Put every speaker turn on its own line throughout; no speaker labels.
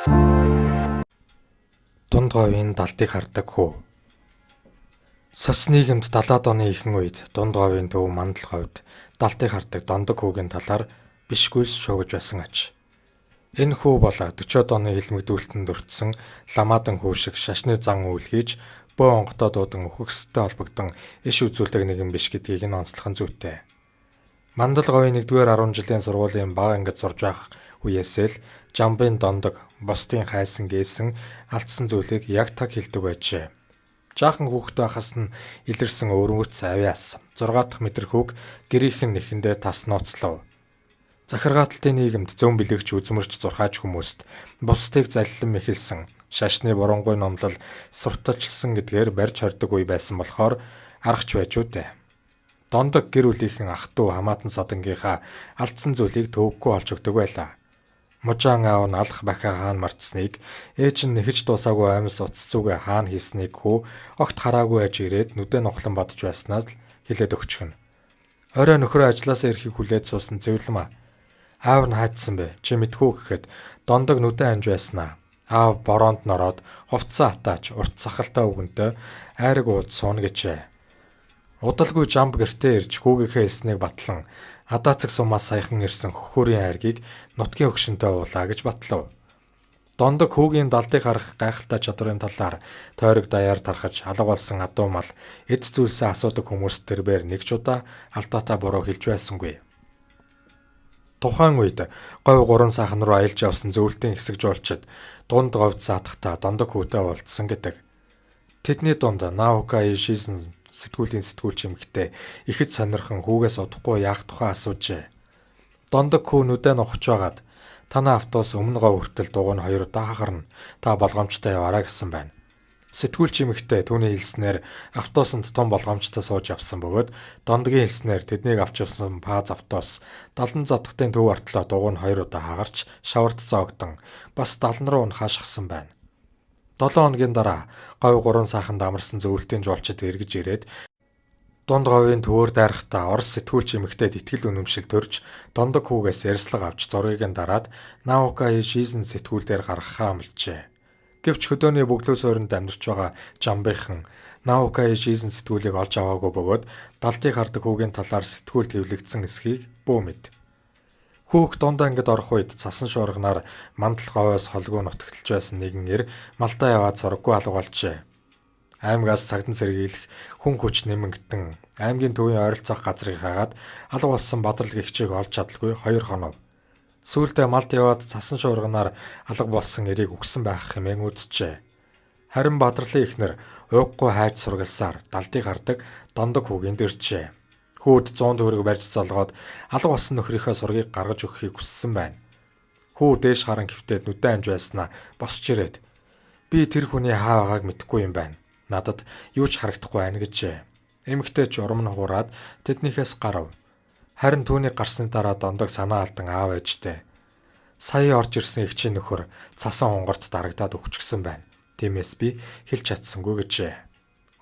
Дунд говийн далдыг хардаг хүү. Сос нийгэмд 70-аад оны ихэнх үед дунд говийн төв мандал говьд далдыг хардаг дондог хүүгийн талаар бишгүйс шуугиж байсан аж. Энэ хүү бол 40-од оны хэлмэгдүүлэлтэнд өртсөн ламаадан хүү шиг шашны зан үйл хийж бөө онгодоо дуудан өхөкстэй холбогдсон иш үзүүлдэг нэгэн биш гэдгийг нь онцлох нь зүйтэй. Мандал говийн 1-р 10 жилийн сургуулийн бага ангид сурж байх үеэсээ л жамбын дондог, бусдын хайсан гээсэн алдсан зүйлийг яг таг хэлдэг байжээ. Жаахан хүүхэд байхаас нь илэрсэн өвөрмөц авиас 6 дахь метр хүүг гэрийнхэн нэхэндээ тас нууцлав. Захиргааталтын нийгэмд зөн бэлэгч үзмэрч зурхааж хүмүүст бусдыг заллан мэхэлсэн шашны бурангуй номлол сурталчилсан гэдгээр барьж хордог үе байсан болохоор аргач байж үтэ. Дондог гэр бүлийнхэн ах トゥ хамаатан содонгийнхаа алдсан зүйлийг төвөггүй олж өгдөг байлаа. Мужаан аав нь алах бахаа хаан мартсныг ээж нь нэхэж дуусаагүй амьс утас зүгээ хаан хийснийг хүү огт хараагүй аж ирээд нүдэ нухлан бодож байснаас л хэлээд өгчихнө. Орой нөхрөө ажилласаа ирэхийг хүлээд суусан зэвлэм аав нь хаажсан бэ чи мэдхүү гэхэд дондог нүдэ анж байснаа. Аав бороонд нороод хувцсан атаач урт сахалтай үгэнтэй айраг ууд сууна гэжээ. Удалгүй жамб гэртээ ирж хүүгийнхээ эснийг батлан адаацэг сумаас саяхан ирсэн хөхөрийн айргийг нутгийн өгшөнтэй уулаа гэж батлав. Дондог хүүгийн далдыг харах гайхалтай чадварын талаар тойрог даяар тархаж алга болсон адуу мал эд зүйлсээ асуудаг хүмүүс тэрбээр нэг ч удаа алдаатай буруу хэлж байсангүй. Тухайн үед говь 3 саахан руу аялж явсан зөвлөлтийн хэсэг жуулчид дунд говьд саатахта дондог хүүтэй уулзсан гэдэг. Тэдний дунд Наукай Шизен сэтгүүлийн сэтгүүлч эмэгтэй ихэд сонирхон хүүгээс удахгүй яах тухай асуужээ. Дондог хүү нүдэ нухаж байгаад танаа автобус өмнө говь хүртэл дугуйн 2 удаа хагарна. Та болгоомжтой яваарай гэсэн байна. Сэтгүүлч эмэгтэй түүний хэлснээр автобусанд том болгоомжтой сууж явсан бөгөөд дондгийн хэлснээр тэднийг авч явсан паз автобус 70 задгтын төв артлаа дугуйн 2 удаа хагарч шаварт зоогдсон бас 70 руу нь хаашгсан байна. 7 хоногийн дараа говь 3 сааханд амарсан зөвлөлтийн жуулчид эргэж ирээд дунд говийн төвөөр дайрахтаа Орос сэтгүүлч эмэгтэйд итгэл үнэмшил төрж дондог хүүгээс ярьслага авч зургийг нь дараад Наукай Шизен сэтгүүл дээр гаргахаа амлажээ. Гэвч хөдөөний бөглөө суурьнд амьдарч байгаа жамбынхан Наукай Шизен сэтгүүлийг олж аваагүй бөгөөд далдыг хардаг хүүгийн талаар сэтгүүл хэвлэгдсэн эсхийг бүү мэд. Хүүх дунд ангид орох үед цасан шуурганаар мандал говоос холгүй нутагталж байсан нэгэн ир малдаа яваад сурггүй алга болжээ. Аймгаас цагдан сэргийлэх хүн хүч нэмэгдэн аймгийн төвийн ойролцоох газрыг хагаад алга болсон бадрал гихчийг олж чадалгүй 2 хоног. Сүүлдээ малд яваад цасан шуурганаар алга болсон ирийг үгсэн байх хэмээн үджээ. Харин бадралын эхнэр уйггүй хайж сургалсаар далдыг хардаг дондог хүүгийн дэрчээ. Хүүд 100 төгрөг барьж золгоод алга болсон нөхрийнхөө сургийг гаргаж өгөхийг хүссэн байна. Хүү дээш харан гівтээд нүдэ амж байснаа босч ирээд би тэр хүний хаа байгааг мэдэхгүй юм байна. Надад юу ч харагдахгүй байна гэжээ. Эмэгтэй ч урам нь хуураад тэднийхээс гарав. Харин түүний гарсны дараа дондог санаа алдан аав ээжтэй. Сая орж ирсэн эгчийн нөхөр цасан хонгарт дарагдаад өгчихсөн байна. Тиймээс би хэлж чадсангүй гэжээ.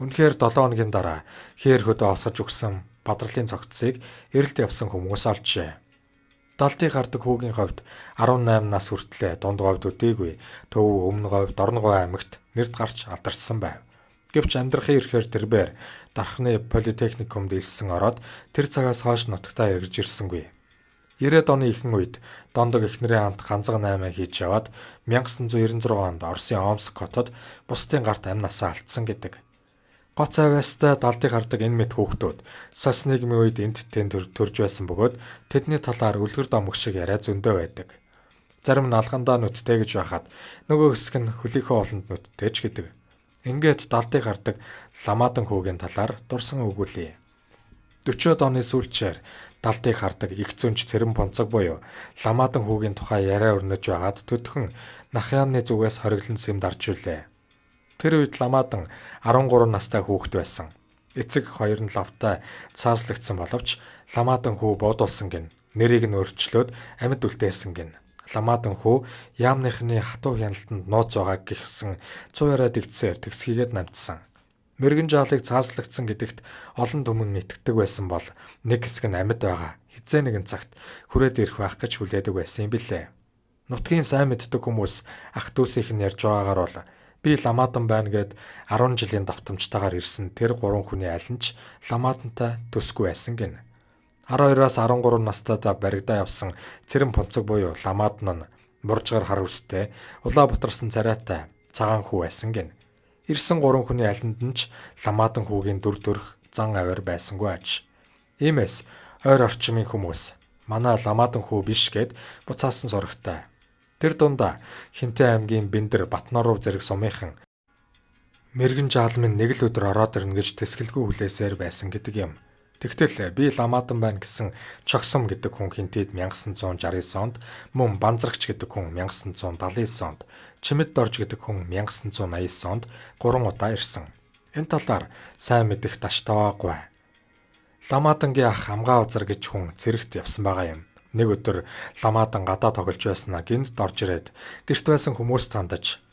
Үнэхээр 7 хоногийн дараа хээр хөдөө осгож өгсөн бадралын цогцсыг эрэлт явсан хүмүүс олжээ. Далдыг хардаг хүүгийн хувьд 18 нас хүртлээр дунд говьд үдээгүй төв өмнө говь Дорногов аймагт нэрд гарч алдарсан байв. Гэвч амьдрахын ирэхээр тэрбээр Дархны политехникумд илсэн ороод тэр цагаас хойш нутагтаа эргэж ирсэнгүй. 90-ад оны ихэнх үед дондог эхнэрийн хамт ганцхан 8 хийж яваад 1996 онд Оросын Омск хотод бусдын гарт амь насаа алдсан гэдэг. Гоц авиастай далдыг хардаг энэ мэд хүүхдүүд сос нийгмийн үед энд тэнд төрж байсан бөгөөд тэдний талаар үлгэр домог шиг яриа зөндөө байдаг. Зарим нь алгандаа нүдтэй гэж байхад нөгөө хэсэг нь хөлийнхөө олонд нүдтэй ч гэдэг. Ингээд далдыг хардаг ламаадан хүүгийн талаар дурсан өгүүлье. 40-од оны сүүлчээр далдыг хардаг их зүнж цэрэн бонцог буюу ламаадан хүүгийн тухай яриа өрнөж байгаад төдхөн нах яамны зүгээс хориглон сэм дарж үлээ. Тэр үед ламаадан 13 настай хүүхэд байсан. Эцэг хоёр нь лавтай цааслагдсан боловч ламаадан хүү буудулсан гин. Нэрийг нь өөрчлөөд амьд үлдээсэн гин. Ламаадан хүү яамныхны хатуу хяналтанд нууц байгааг гихсэн цуураа дэгдсээр тэгсхийгээд намжсан. Мэргэн жаалыг цааслагдсан гэдэгт олон түмэн итгэдэг байсан бол нэг хэсэг нь амьд байгаа. Хизээ нэгэн цагт хүрээд ирэх байх гэж хүлээдэг байсан юм билээ. Нутгийн сайн мэддэг хүмүүс ах дүүсийнх нь ярьж байгаагаар бол би Ламадан байна гэд 10 жилийн давтамжтайгаар ирсэн тэр 3 хүний аль нь ч Ламадантай төсгүй байсан гин. 12-аас 13 настайдаа баригдаа явсан цэрэн понцог буюу Ламадан нь муржгаар хар үстэй, улаа бутарсан царайтай цагаан хүү байсан гин. Ирсэн 3 хүний алинд нь ч Ламадан хүүгийн дүр төрх зан авир байсангүй аж. Иймээс ойр орчмын хүмүүс манай Ламадан хүү биш гэд буцаасан сурагтай. Тэр дундаа Хинтээ аймгийн Бэндэр Батноров зэрэг сумынхан мэргэн жаалмын нэг л өдөр ороод ирнэ гэж тэсгэлгүй хүлээсээр байсан гэдэг юм. Тэгтэл би Ламадан байна гэсэн Чогсом гэдэг хүн Хинтэд 1969 онд, мөн Банзрагч гэдэг хүн 1979 онд, Чимэд Дорж гэдэг хүн 1989 онд 3 удаа ирсэн. Энэ талаар сайн мэдэх таш таваагүй. Ламадангийн ах Амгаа Базар гэж хүн цэрэгт явсан байгаа юм. Нэг өдөр Ламадан гадаа тоглож байснаа гинт дорж ирээд гэрт байсан хүмүүс тандаж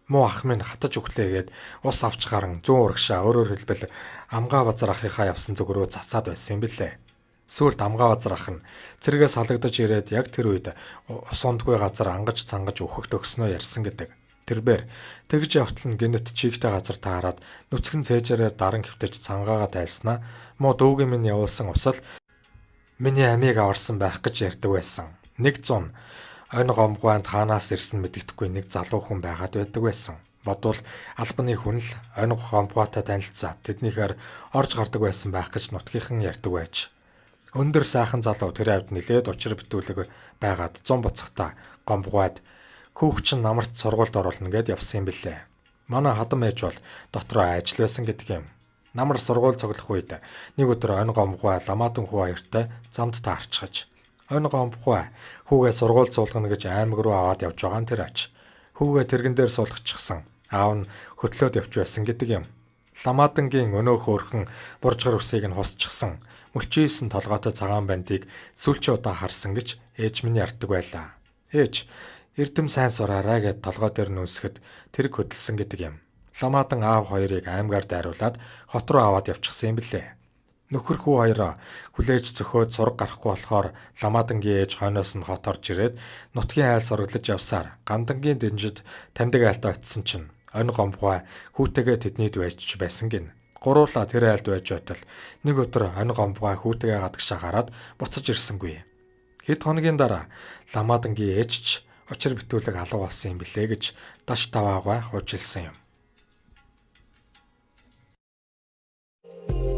муу ах минь хатаж өглөөгээд ус авч гарan 100 урагшаа өөрөөр хэлбэл Амгаа Базар ахыхаа явсан зүг рүү цацаад байсан юм билээ. Сүүлд Амгаа Базар ах нь цэргээс халагдаж ирээд яг тэр үед ус ундгүй газар ангаж цангаж өөхөх төгснөө ярьсан гэдэг. Тэрбээр тэгж явтал нь гинэт чигтэй газар таарад нүцгэн цээжээрээр даран хөвтөж цангаагаа тайлснаа муу дүүгийн минь явуулсан усал миний амийг аварсан байх гэж ярьдаг байсан. 100 ойн гомгоонд хаанаас ирсэн мэддэхгүй нэг залуу хүн байгаад байдаг байсан. Бодвол албаны хүн л ойн гомгоотой танилцаад тэднийхээр орж гардаг байсан байх гэж нутгийнхан ярьдаг байж. Өндөр сайхан залуу тэр авд нилээд учир битүүлэг байгаад 100 буцахта гомгоод хүүхчин намарт сургуульд оруулна гэд явсан юм билээ. Манай хадам ээж бол дотроо ажил байсан гэдэг юм. Намар сургууль цуглах үед нэг өдөр ойн гомгоо Ламадан хүү хоёртой замд таарчгаж ойн гомгоо хүүгээ сургууль суулгана гэж аймаг руу аваад явж байгаа нь тэр аж. Хүүгээ тэргэн дээр суулгачихсан. Аав нь хөтлөөд явж байсан гэдэг юм. Ламадангийн өнөөх өөрхөн буржгар үсийг нь хусчихсан. Мөлчийсэн толгойтой цагаан бандыг сүүлчийн удаа харсан гэж ээж минь ярьдаг байлаа. Ээж эрдэм сайн сураарай гэд толгой дээр нүнсгэд тэрэг хөдөлсөн гэдэг юм. Ламадан аав хоёрыг аймгаар дайруулад хот руу аваад явчихсан юм билээ. Нөхөр хүү хоёроо хүлээж зөхөөд сураг гарахгүй болохоор Ламадангийн ээж хойноос нь хот орж ирээд нутгийн айл сураглаж явсаар гандангийн дэнжид таньдаг айлтаа очисон чинь ойн гомгоо хүүтэйгээ тэднийд байж байсан гин. Гуруула тэр айлд байж байтал нэг өдөр ойн гомгоо хүүтэйгээ гадагшаа гараад буцаж ирсэнгүй. Хэд хоногийн дараа Ламадангийн ээж ч учир битүүлэг алга болсон юм билээ гэж таш таваагаа хуучилсан юм.